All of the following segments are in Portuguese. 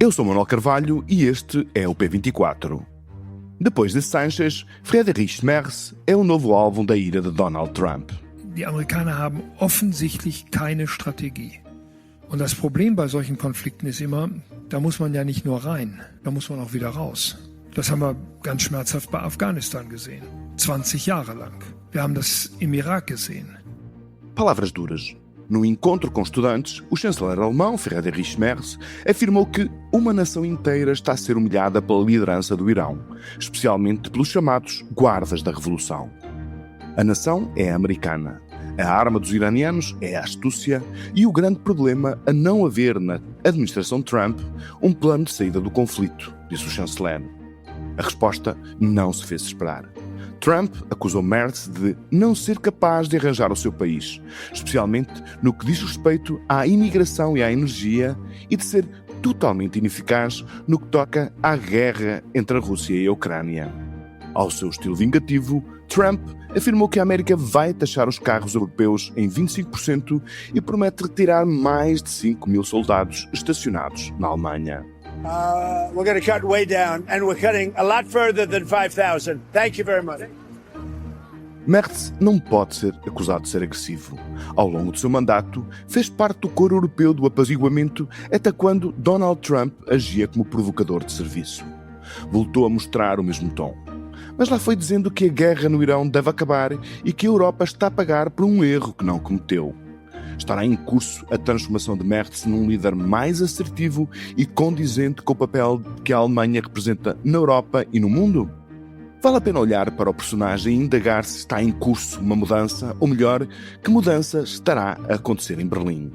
Eu sou Manuel Carvalho e este é o P24. Depois de Sanchez, Friedrich Merz é o novo alvo da ira de Donald Trump. Die Amerikaner haben offensichtlich keine Strategie. Und das Problem bei solchen Konflikten ist immer, da muss man ja nicht nur rein, da muss man auch wieder raus. Das haben wir ganz schmerzhaft bei Afghanistan gesehen. 20 Jahre lang. Wir haben das im Irak gesehen. Palavras duras. No encontro com estudantes, o chanceler alemão Friedrich Merz afirmou que uma nação inteira está a ser humilhada pela liderança do Irão, especialmente pelos chamados guardas da revolução. A nação é americana, a arma dos iranianos é a astúcia e o grande problema a não haver na administração Trump um plano de saída do conflito, disse o chanceler. A resposta não se fez esperar. Trump acusou Merz de não ser capaz de arranjar o seu país, especialmente no que diz respeito à imigração e à energia, e de ser totalmente ineficaz no que toca à guerra entre a Rússia e a Ucrânia. Ao seu estilo vingativo, Trump afirmou que a América vai taxar os carros europeus em 25% e promete retirar mais de 5 mil soldados estacionados na Alemanha. We're going to cut way down, and we're cutting a lot further than 5,000. Thank you very much. Merz não pode ser acusado de ser agressivo. Ao longo do seu mandato, fez parte do coro europeu do apaziguamento até quando Donald Trump agia como provocador de serviço. Voltou a mostrar o mesmo tom. Mas lá foi dizendo que a guerra no Irão deve acabar e que a Europa está a pagar por um erro que não cometeu. Estará em curso a transformação de Merz num líder mais assertivo e condizente com o papel que a Alemanha representa na Europa e no mundo? Vale a pena olhar para o personagem e indagar se está em curso uma mudança, ou melhor, que mudança estará a acontecer em Berlim.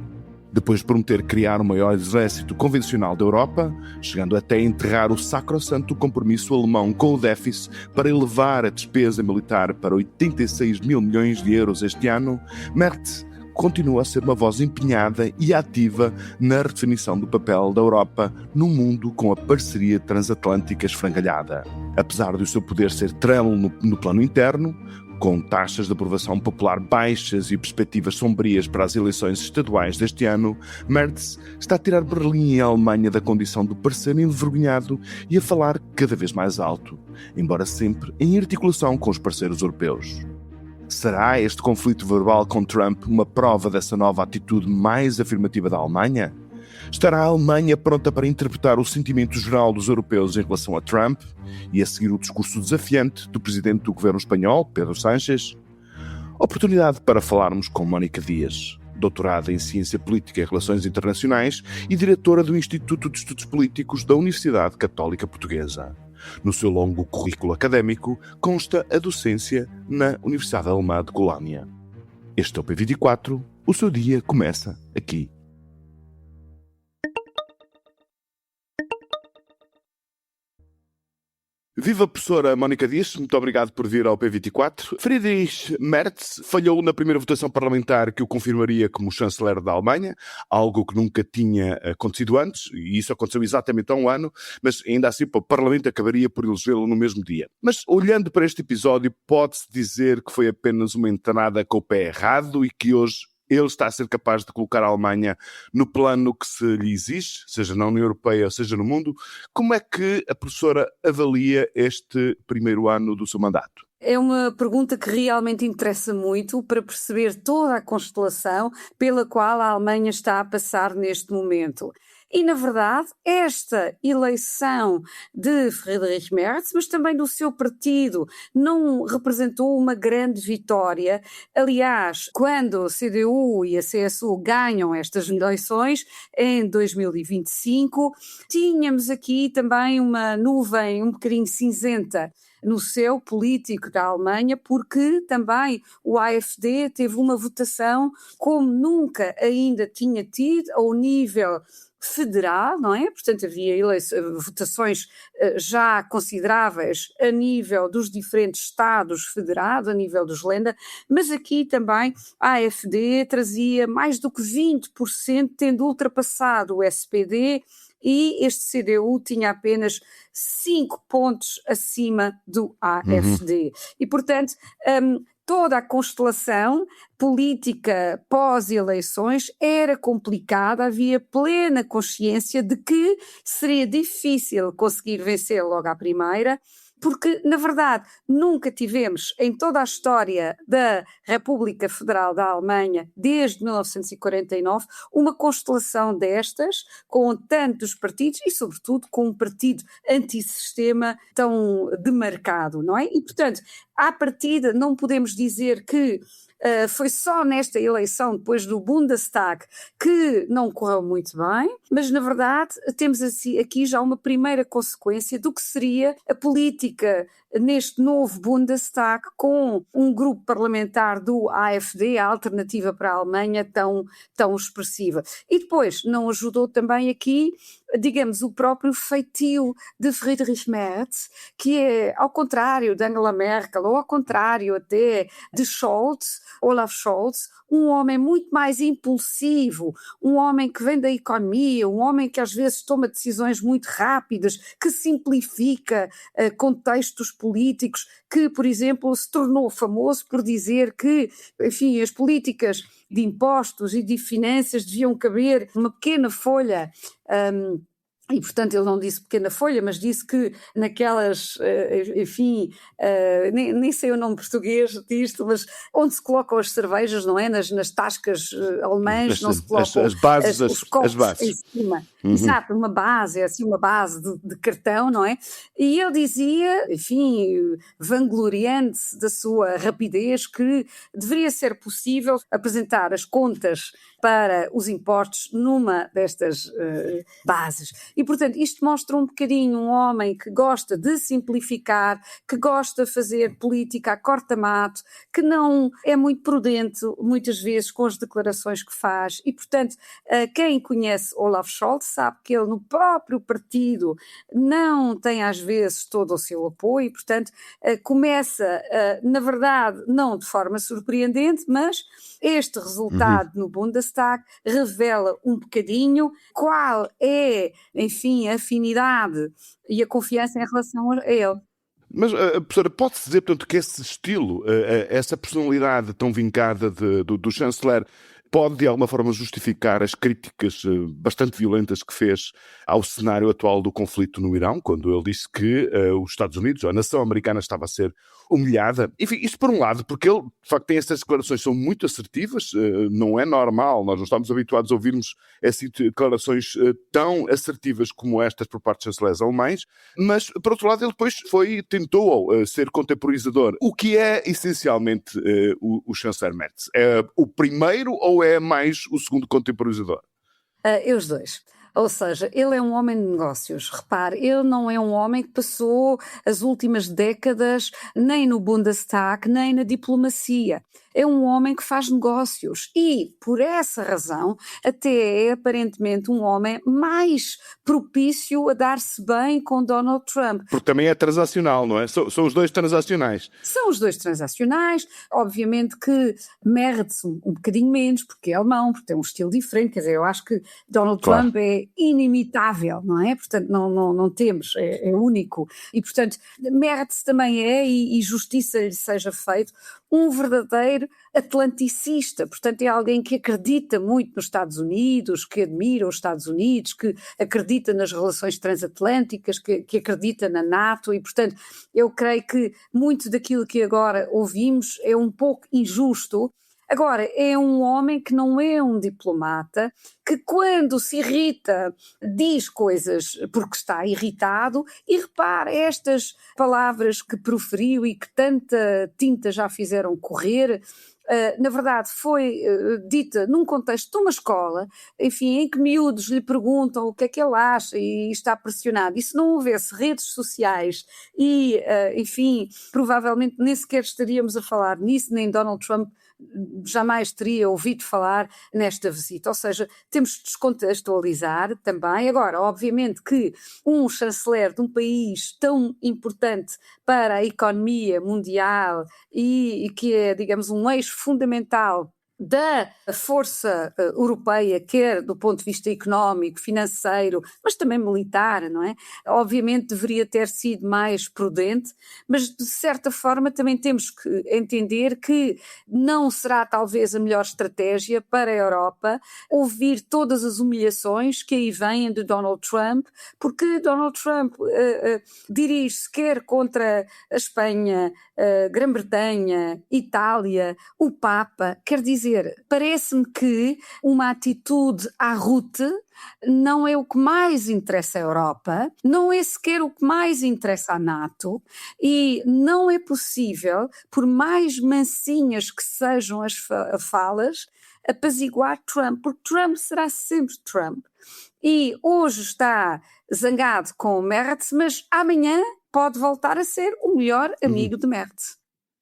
Depois de prometer criar o maior exército convencional da Europa, chegando até a enterrar o sacrossanto compromisso alemão com o déficit para elevar a despesa militar para 86 mil milhões de euros este ano, Merz continua a ser uma voz empenhada e ativa na redefinição do papel da Europa no mundo com a parceria transatlântica esfrangalhada. Apesar do seu poder ser trêmulo no plano interno, com taxas de aprovação popular baixas e perspectivas sombrias para as eleições estaduais deste ano, Merz está a tirar Berlim e a Alemanha da condição de parceiro envergonhado e a falar cada vez mais alto, embora sempre em articulação com os parceiros europeus. Será este conflito verbal com Trump uma prova dessa nova atitude mais afirmativa da Alemanha? Estará a Alemanha pronta para interpretar o sentimento geral dos europeus em relação a Trump e a seguir o discurso desafiante do presidente do governo espanhol, Pedro Sánchez? Oportunidade para falarmos com Mónica Dias, doutorada em Ciência Política e Relações Internacionais e diretora do Instituto de Estudos Políticos da Universidade Católica Portuguesa. No seu longo currículo académico consta a docência na Universidade Alemã de Colónia. Este é o P24, o seu dia começa aqui. Viva a professora Mónica Dias, muito obrigado por vir ao P24. Friedrich Merz falhou na primeira votação parlamentar que o confirmaria como chanceler da Alemanha, algo que nunca tinha acontecido antes, e isso aconteceu exatamente há um ano, mas ainda assim o Parlamento acabaria por elegê-lo no mesmo dia. Mas olhando para este episódio, pode-se dizer que foi apenas uma entrada com o pé errado e que hoje ele está a ser capaz de colocar a Alemanha no plano que se lhe exige, seja na União Europeia, seja no mundo. Como é que a professora avalia este primeiro ano do seu mandato? É uma pergunta que realmente interessa muito para perceber toda a constelação pela qual a Alemanha está a passar neste momento. E, na verdade, esta eleição de Friedrich Merz, mas também do seu partido, não representou uma grande vitória. Aliás, quando a CDU e a CSU ganham estas eleições, em 2025, tínhamos aqui também uma nuvem um bocadinho cinzenta no céu político da Alemanha, porque também o AfD teve uma votação como nunca ainda tinha tido ao nível federal, não é? Portanto, havia votações já consideráveis a nível dos diferentes Estados federados, a nível dos Länder, mas aqui também a AfD trazia mais do que 20%, tendo ultrapassado o SPD, e este CDU tinha apenas 5 pontos acima do AfD. E, portanto, toda a constelação política pós-eleições era complicada, havia plena consciência de que seria difícil conseguir vencer logo à primeira, porque, na verdade, nunca tivemos em toda a história da República Federal da Alemanha, desde 1949, uma constelação destas, com tantos partidos e, sobretudo, com um partido antissistema tão demarcado, não é? E, portanto, à partida, não podemos dizer que foi só nesta eleição, depois do Bundestag, que não correu muito bem, mas na verdade temos aqui já uma primeira consequência do que seria a política neste novo Bundestag com um grupo parlamentar do AfD, a Alternativa para a Alemanha, tão expressiva. E depois não ajudou também aqui, digamos, o próprio feitio de Friedrich Merz, que é ao contrário de Angela Merkel, ou ao contrário até de Scholz, Olaf Scholz, um homem muito mais impulsivo, um homem que vem da economia, um homem que às vezes toma decisões muito rápidas, que simplifica contextos políticos, que, por exemplo, se tornou famoso por dizer que, enfim, as políticas de impostos e de finanças deviam caber numa pequena folha. E, portanto, ele não disse pequena folha, mas disse que naquelas, enfim, nem sei o nome português disto, mas onde se colocam as cervejas, não é? Nas tascas alemãs, não se colocam as bases, os copos as bases. em cima. Exato, uma base, assim, uma base de cartão, não é? E ele dizia, enfim, vangloriando-se da sua rapidez, que deveria ser possível apresentar as contas para os impostos numa destas bases. E, portanto, isto mostra um bocadinho um homem que gosta de simplificar, que gosta de fazer política a corta-mato, que não é muito prudente, muitas vezes, com as declarações que faz. E, portanto, quem conhece Olaf Scholz sabe que ele no próprio partido não tem, às vezes, todo o seu apoio e, portanto, começa, na verdade, não de forma surpreendente, mas este resultado no Bundestag revela um bocadinho qual é, enfim, a afinidade e a confiança em relação a ele. Mas, professora, pode-se dizer, portanto, que esse estilo, essa personalidade tão vincada do chanceler, pode de alguma forma justificar as críticas bastante violentas que fez ao cenário atual do conflito no Irão, quando ele disse que os Estados Unidos, a nação americana, estava a ser humilhada? Enfim, isto por um lado, porque ele, de facto, tem essas declarações, são muito assertivas, não é normal, nós não estamos habituados a ouvirmos essas declarações tão assertivas como estas por parte dos chanceleres alemães, mas, por outro lado, ele depois tentou ser contemporizador. O que é, essencialmente, o chanceler Merz? É o primeiro ou é mais o segundo contemporizador? Os dois. Ou seja, ele é um homem de negócios. Repare, ele não é um homem que passou as últimas décadas nem no Bundestag, nem na diplomacia. É um homem que faz negócios e, por essa razão, até é aparentemente um homem mais propício a dar-se bem com Donald Trump. Porque também é transacional, não é? São os dois transacionais. São os dois transacionais. Obviamente que Merz um bocadinho menos, porque é alemão, porque tem um estilo diferente. Quer dizer, eu acho que Donald Trump é inimitável, não é? Portanto, não temos, é único. E, portanto, Merz também é, e justiça lhe seja feito, um verdadeiro atlanticista, portanto é alguém que acredita muito nos Estados Unidos, que admira os Estados Unidos, que acredita nas relações transatlânticas, que acredita na NATO e, portanto, eu creio que muito daquilo que agora ouvimos é um pouco injusto. Agora, é um homem que não é um diplomata, que quando se irrita diz coisas porque está irritado e repara estas palavras que proferiu e que tanta tinta já fizeram correr. Na verdade foi dita num contexto de uma escola, enfim, em que miúdos lhe perguntam o que é que ele acha e está pressionado. E se não houvesse redes sociais e, enfim, provavelmente nem sequer estaríamos a falar nisso, nem Donald Trump jamais teria ouvido falar nesta visita, ou seja, temos de descontextualizar também. Agora, obviamente que um chanceler de um país tão importante para a economia mundial e que é, digamos, um eixo fundamental da força europeia, quer do ponto de vista económico, financeiro, mas também militar, não é? Obviamente deveria ter sido mais prudente, mas de certa forma também temos que entender que não será talvez a melhor estratégia para a Europa ouvir todas as humilhações que aí vêm de Donald Trump, porque Donald Trump dirige-se quer contra a Espanha, a Grã-Bretanha, Itália, o Papa, quer dizer, parece-me que uma atitude à Rute não é o que mais interessa à Europa, não é sequer o que mais interessa à NATO e não é possível, por mais mansinhas que sejam as falas, apaziguar Trump, porque Trump será sempre Trump. E hoje está zangado com Merz, mas amanhã pode voltar a ser o melhor amigo de Merz.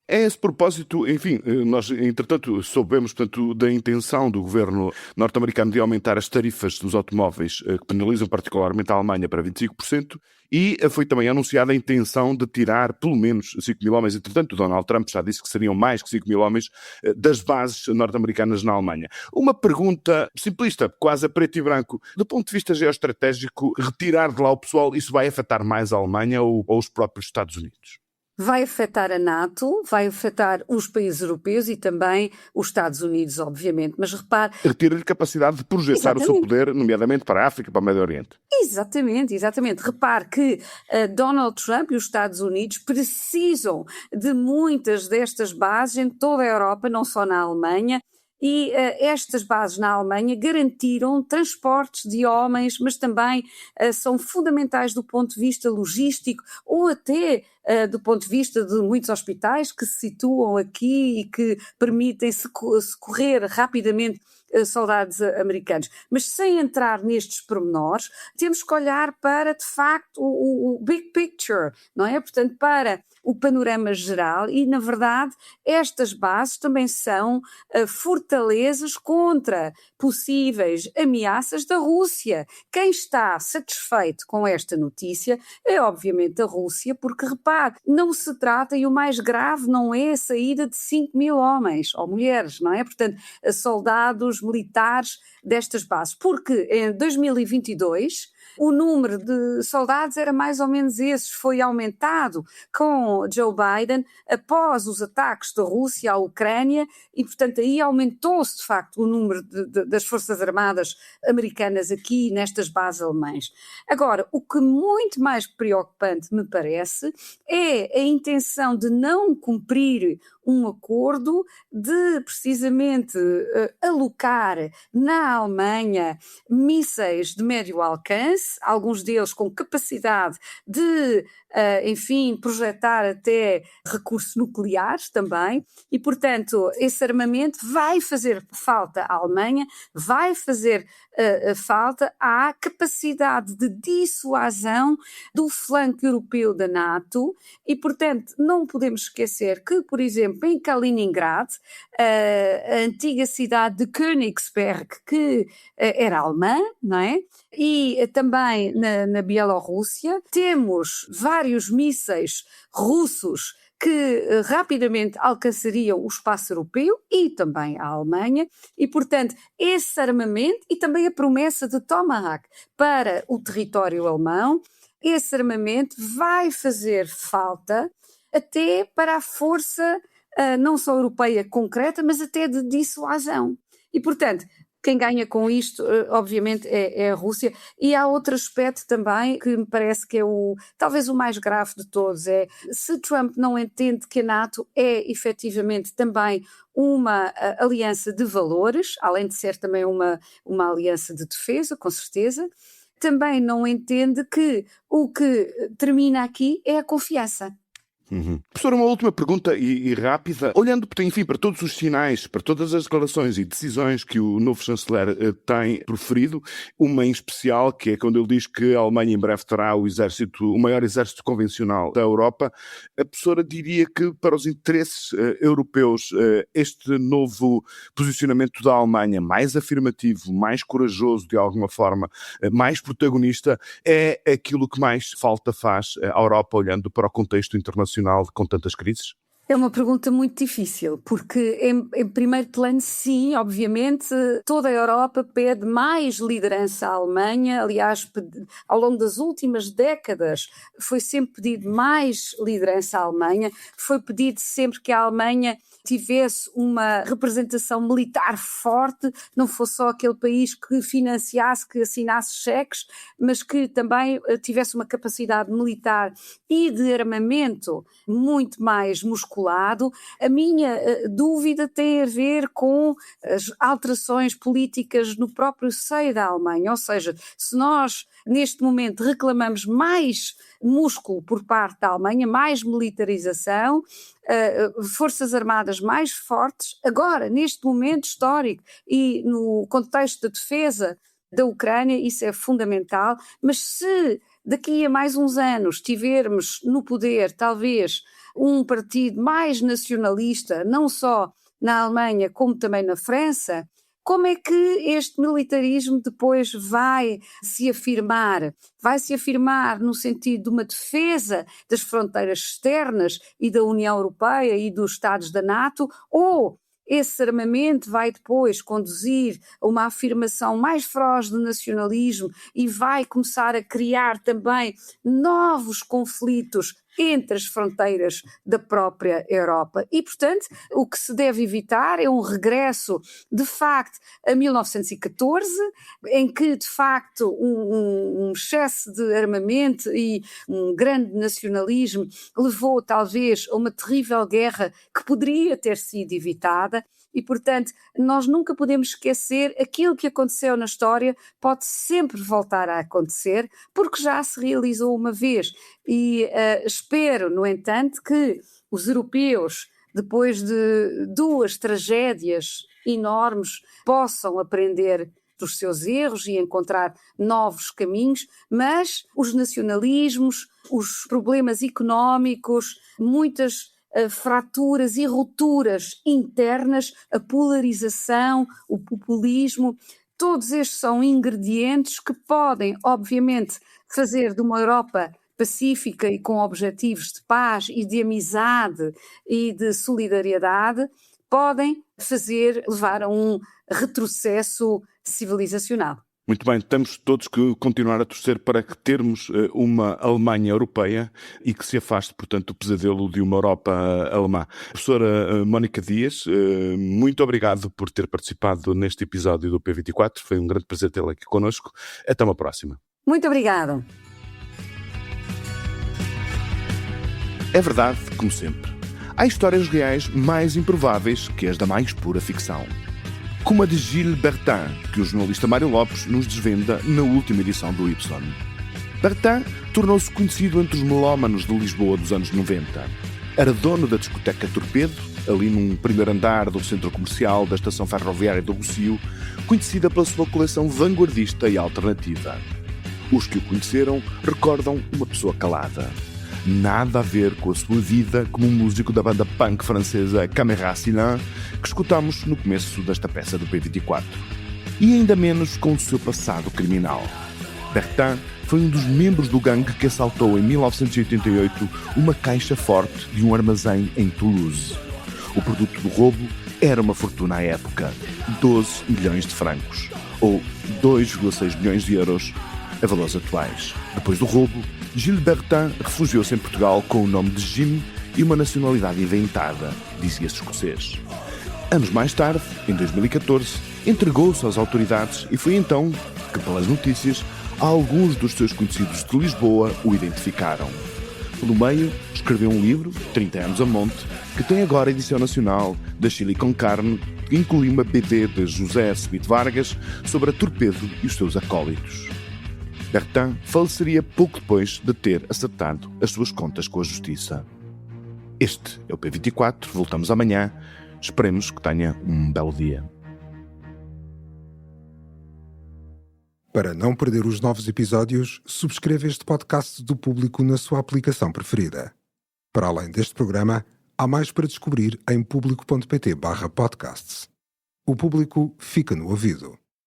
A esse propósito, enfim, nós entretanto soubemos, portanto, da intenção do governo norte-americano de aumentar as tarifas dos automóveis que penalizam particularmente a Alemanha para 25% e foi também anunciada a intenção de tirar pelo menos 5 mil homens. Entretanto, Donald Trump já disse que seriam mais que 5 mil homens das bases norte-americanas na Alemanha. Uma pergunta simplista, quase a preto e branco. Do ponto de vista geoestratégico, retirar de lá o pessoal, isso vai afetar mais a Alemanha ou os próprios Estados Unidos? Vai afetar a NATO, vai afetar os países europeus e também os Estados Unidos, obviamente. Mas repare... Retira-lhe capacidade de projetar o seu poder, nomeadamente para a África e para o Médio Oriente. Exatamente. Repare que Donald Trump e os Estados Unidos precisam de muitas destas bases em toda a Europa, não só na Alemanha. E estas bases na Alemanha garantiram transportes de homens, mas também são fundamentais do ponto de vista logístico ou até do ponto de vista de muitos hospitais que se situam aqui e que permitem socorrer rapidamente soldados americanos. Mas sem entrar nestes pormenores, temos que olhar para, de facto, o big picture, não é? Portanto, para o panorama geral e, na verdade, estas bases também são fortalezas contra possíveis ameaças da Rússia. Quem está satisfeito com esta notícia é, obviamente, a Rússia, porque, repare, não se trata, e o mais grave não é a saída de 5 mil homens ou mulheres, não é? Portanto, soldados militares destas bases, porque em 2022 o número de soldados era mais ou menos esse, foi aumentado com Joe Biden após os ataques da Rússia à Ucrânia e, portanto, aí aumentou-se de facto o número das Forças Armadas americanas aqui nestas bases alemãs. Agora, o que muito mais preocupante me parece é a intenção de não cumprir um acordo de precisamente alocar na Alemanha mísseis de médio alcance, alguns deles com capacidade de, enfim, projetar até recursos nucleares também, e portanto esse armamento vai fazer falta à Alemanha, vai fazer falta à capacidade de dissuasão do flanco europeu da NATO e portanto não podemos esquecer que, por exemplo, em Kaliningrad, a antiga cidade de Königsberg, que era alemã, não é? E também na Bielorrússia, temos vários mísseis russos que rapidamente alcançariam o espaço europeu e também a Alemanha, e portanto esse armamento e também a promessa de Tomahawk para o território alemão, esse armamento vai fazer falta até para a força não só europeia concreta, mas até de dissuasão. E portanto, quem ganha com isto, obviamente, é a Rússia. E há outro aspecto também que me parece que é talvez o mais grave de todos, é se Trump não entende que a NATO é efetivamente também uma aliança de valores, além de ser também uma aliança de defesa, com certeza, também não entende que o que termina aqui é a confiança. Professor, uma última pergunta e rápida. Olhando, enfim, para todos os sinais, para todas as declarações e decisões que o novo chanceler tem proferido, uma em especial, que é quando ele diz que a Alemanha em breve terá o maior exército convencional da Europa, a professora diria que para os interesses europeus este novo posicionamento da Alemanha, mais afirmativo, mais corajoso de alguma forma, mais protagonista, é aquilo que mais falta faz à Europa olhando para o contexto internacional com tantas crises? É uma pergunta muito difícil, porque em primeiro plano, sim, obviamente, toda a Europa pede mais liderança à Alemanha. Aliás, ao longo das últimas décadas foi sempre pedido mais liderança à Alemanha, foi pedido sempre que a Alemanha tivesse uma representação militar forte, não fosse só aquele país que financiasse, que assinasse cheques, mas que também tivesse uma capacidade militar e de armamento muito mais musculado. A minha dúvida tem a ver com as alterações políticas no próprio seio da Alemanha, ou seja, se nós neste momento reclamamos mais músculo por parte da Alemanha, mais militarização, forças armadas mais fortes, agora, neste momento histórico e no contexto da defesa da Ucrânia, isso é fundamental, mas se daqui a mais uns anos tivermos no poder, talvez, um partido mais nacionalista, não só na Alemanha como também na França, como é que este militarismo depois vai se afirmar? Vai se afirmar no sentido de uma defesa das fronteiras externas e da União Europeia e dos Estados da NATO, ou esse armamento vai depois conduzir a uma afirmação mais feroz do nacionalismo e vai começar a criar também novos conflitos entre as fronteiras da própria Europa. E, portanto, o que se deve evitar é um regresso, de facto, a 1914, em que, de facto, um excesso de armamento e um grande nacionalismo levou, talvez, a uma terrível guerra que poderia ter sido evitada. E, portanto, nós nunca podemos esquecer aquilo que aconteceu na história pode sempre voltar a acontecer, porque já se realizou uma vez. E espero, no entanto, que os europeus, depois de duas tragédias enormes, possam aprender dos seus erros e encontrar novos caminhos, mas os nacionalismos, os problemas económicos, muitas fraturas e rupturas internas, a polarização, o populismo, todos estes são ingredientes que podem, obviamente, fazer de uma Europa pacífica e com objetivos de paz e de amizade e de solidariedade, podem levar a um retrocesso civilizacional. Muito bem, temos todos que continuar a torcer para que termos uma Alemanha europeia e que se afaste, portanto, do pesadelo de uma Europa alemã. Professora Mónica Dias, muito obrigado por ter participado neste episódio do P24. Foi um grande prazer tê-la aqui connosco. Até uma próxima. Muito obrigada. É verdade, como sempre, há histórias reais mais improváveis que as da mais pura ficção. Como a de Gilles Bertin, que o jornalista Mário Lopes nos desvenda na última edição do Y. Bertin tornou-se conhecido entre os melómanos de Lisboa dos anos 90. Era dono da discoteca Torpedo, ali num primeiro andar do centro comercial da estação ferroviária do Rossio, conhecida pela sua coleção vanguardista e alternativa. Os que o conheceram recordam uma pessoa calada. Nada a ver com a sua vida como um músico da banda punk francesa Caméra Cylin, que escutamos no começo desta peça do P24. E ainda menos com o seu passado criminal. Bertin foi um dos membros do gangue que assaltou em 1988 uma caixa forte de um armazém em Toulouse. O produto do roubo era uma fortuna à época, 12 milhões de francos, ou 2,6 milhões de euros a valores atuais. Depois do roubo, Gilles Bertin refugiou-se em Portugal com o nome de Jim e uma nacionalidade inventada, dizia-se escocês. Anos mais tarde, em 2014, entregou-se às autoridades e foi então que, pelas notícias, alguns dos seus conhecidos de Lisboa o identificaram. Pelo meio, escreveu um livro, 30 anos a monte, que tem agora a edição nacional da Chile com Carne, que inclui uma BD de José Sebito Vargas sobre a Torpedo e os seus acólitos. Bertin faleceria pouco depois de ter acertado as suas contas com a justiça. Este é o P24, voltamos amanhã. Esperemos que tenha um belo dia. Para não perder os novos episódios, subscreva este podcast do Público na sua aplicação preferida. Para além deste programa, há mais para descobrir em público.pt/podcasts. O Público fica no ouvido.